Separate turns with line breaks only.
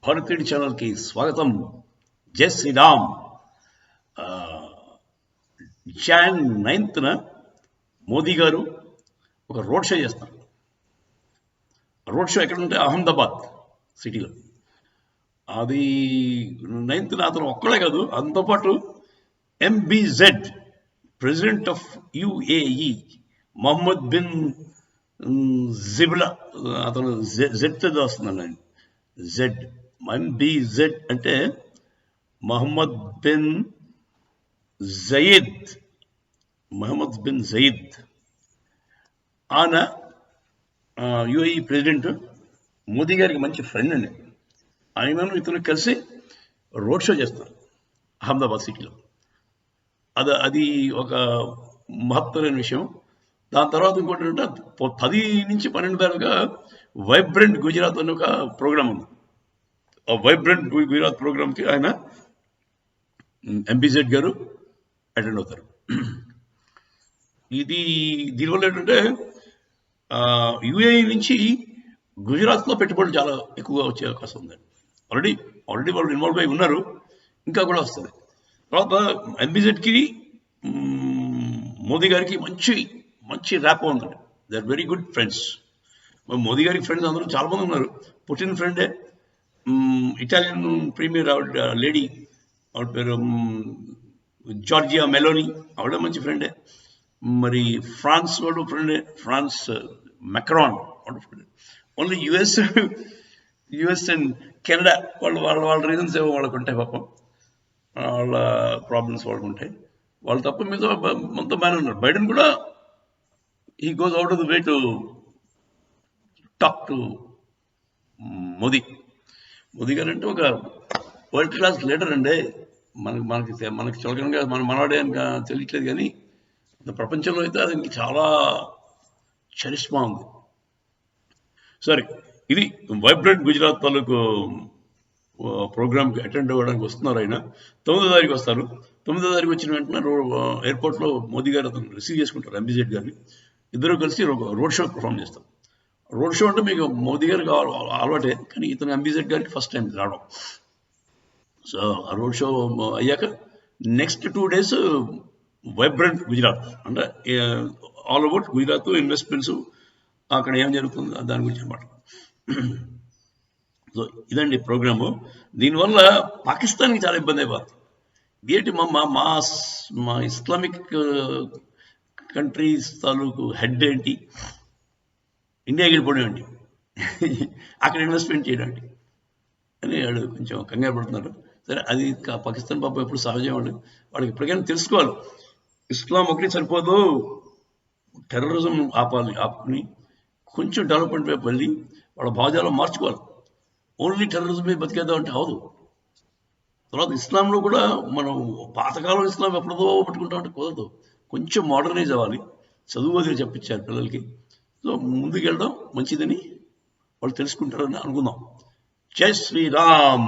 భారతీయుడి ఛానల్కి స్వాగతం. జై శ్రీరామ్. జాన్ 9న మోదీ గారు ఒక రోడ్ షో చేస్తారు. రోడ్ షో ఎక్కడంటే అహ్మదాబాద్ సిటీలో. అది 9న అతను ఒక్కడే కాదు, అంతోపాటు MBZ president of UAE Mohammed bin జిబ్లా, అతను జెడ్ వస్తుందండి. జెడ్ ఎంబీజెడ్ అంటే మహమ్మద్ బిన్ జయీద్. ఆయన యుఏఈ ప్రెసిడెంట్, మోదీ గారికి మంచి ఫ్రెండ్ అండి. ఆయనను ఇతను కలిసి రోడ్ షో చేస్తారు అహ్మదాబాద్ సిటీలో. అది ఒక మహత్తరమైన విషయం. దాని తర్వాత ఇంకోటి అంటే 10 నుంచి 12 దాకా వైబ్రెంట్ గుజరాత్ అనే ఒక ప్రోగ్రామ్ ఉంది. ఆ వైబ్రెంట్ గుజరాత్ ప్రోగ్రామ్కి ఆయన ఎంబీజెడ్ గారు అటెండ్ అవుతారు. దీనివల్ల ఏంటంటే యుఏఈ నుంచి గుజరాత్లో పెట్టుబడులు చాలా ఎక్కువగా వచ్చే అవకాశం ఉందండి. ఆల్రెడీ వాళ్ళు ఇన్వాల్వ్ అయి ఉన్నారు, ఇంకా కూడా వస్తుంది. తర్వాత ఎంబీజెడ్కి మోదీ గారికి మంచి ర్యాప్ ఉందండి. They are very good friends. Modi గారికి ఫ్రెండ్స్ అందరూ చాలామంది ఉన్నారు. పుటిన్ ఫ్రెండే, ఇటాలియన్ ప్రీమియర్ ఆవిడ లేడీ, ఆవిడ పేరు జార్జియా మెలోనీ, ఆవిడ మంచి ఫ్రెండే. మరి ఫ్రాన్స్ వాడు ఫ్రెండే, ఫ్రాన్స్ మెక్రాన్ వాడు ఫ్రెండే. ఓన్లీ యుఎస్ అండ్ కెనడా వాళ్ళ రీజన్స్ ఏవో వాళ్ళకు ఉంటాయి, పాపం వాళ్ళ ప్రాబ్లమ్స్ వాళ్ళకు ఉంటాయి. వాళ్ళు తప్ప మీద మొత్తం బాగానే ఉన్నారు. బైడెన్ కూడా he goes out of the way to talk to Modi గారు. అంటే ఒక వరల్డ్ క్లాస్ లీడర్ అండి. మనకి చులకనగా మనవాడే అని తెలియట్లేదు, కానీ ప్రపంచంలో అయితే అది చాలా చరిష్మా ఉంది. సరే, ఇది వైబ్రెంట్ గుజరాత్ తాలూకు ప్రోగ్రామ్కి అటెండ్ అవ్వడానికి వస్తున్నారు. ఆయన 9వ తారీఖు వస్తారు. 9వ తారీఖు వచ్చిన వెంటనే ఎయిర్పోర్ట్లో మోదీ గారు అతను రిసీవ్ చేసుకుంటారు, ఎంబీజెడ్ గారిని. ఇద్దరు కలిసి రోడ్ షో పర్ఫామ్ చేస్తారు. రోడ్ షో అంటే మీకు మోదీ గారికి అలవాటే, కానీ ఇతను ఎంబీజెడ్ గారికి ఫస్ట్ టైం రావడం. సో ఆ రోడ్ షో అయ్యాక నెక్స్ట్ 2 days వైబ్రెంట్ గుజరాత్ అంటే ఆల్ అబౌట్ గుజరాత్ ఇన్వెస్ట్మెంట్స్, అక్కడ ఏం జరుగుతుంది దాని గురించి అన్నమాట. సో ఇదండి ప్రోగ్రాము. దీనివల్ల పాకిస్తాన్కి చాలా ఇబ్బంది అయిపోతుంది. ఏంటి మా ఇస్లామిక్ కంట్రీస్ తాలూకు హెడ్ ఏంటి, ఇండియాకి వెళ్ళిపోవడం ఏంటి, అక్కడ ఇన్వెస్ట్మెంట్ చేయడం ఏంటి అని వాళ్ళు కొంచెం కంగారు పడుతున్నారు. సరే, అది పాకిస్తాన్ పాపం ఎప్పుడు సహజం. వాళ్ళకి ఇప్పటికైనా తెలుసుకోవాలి, ఇస్లాం ఒకటి సరిపోదు, టెర్రరిజం ఆపుకుని కొంచెం డెవలప్మెంట్ వైపు వెళ్ళి వాళ్ళ భావజాలం మార్చుకోవాలి. ఓన్లీ టెర్రరిజం మీద బతికేద్దాం అంటే అవదు. తర్వాత ఇస్లాంలో కూడా మనం పాతకాలం ఇస్లాం ఎప్పుడో పట్టుకుంటామంటే కుదరదు. కొంచెం మోడర్నైజ్ అవ్వాలి. చదువు అది చెప్పించారు పిల్లలకి. సో ముందుకు వెళ్ళడం మంచిదని వాళ్ళు తెలుసుకుంటారని అనుకుందాం. జై శ్రీరామ్.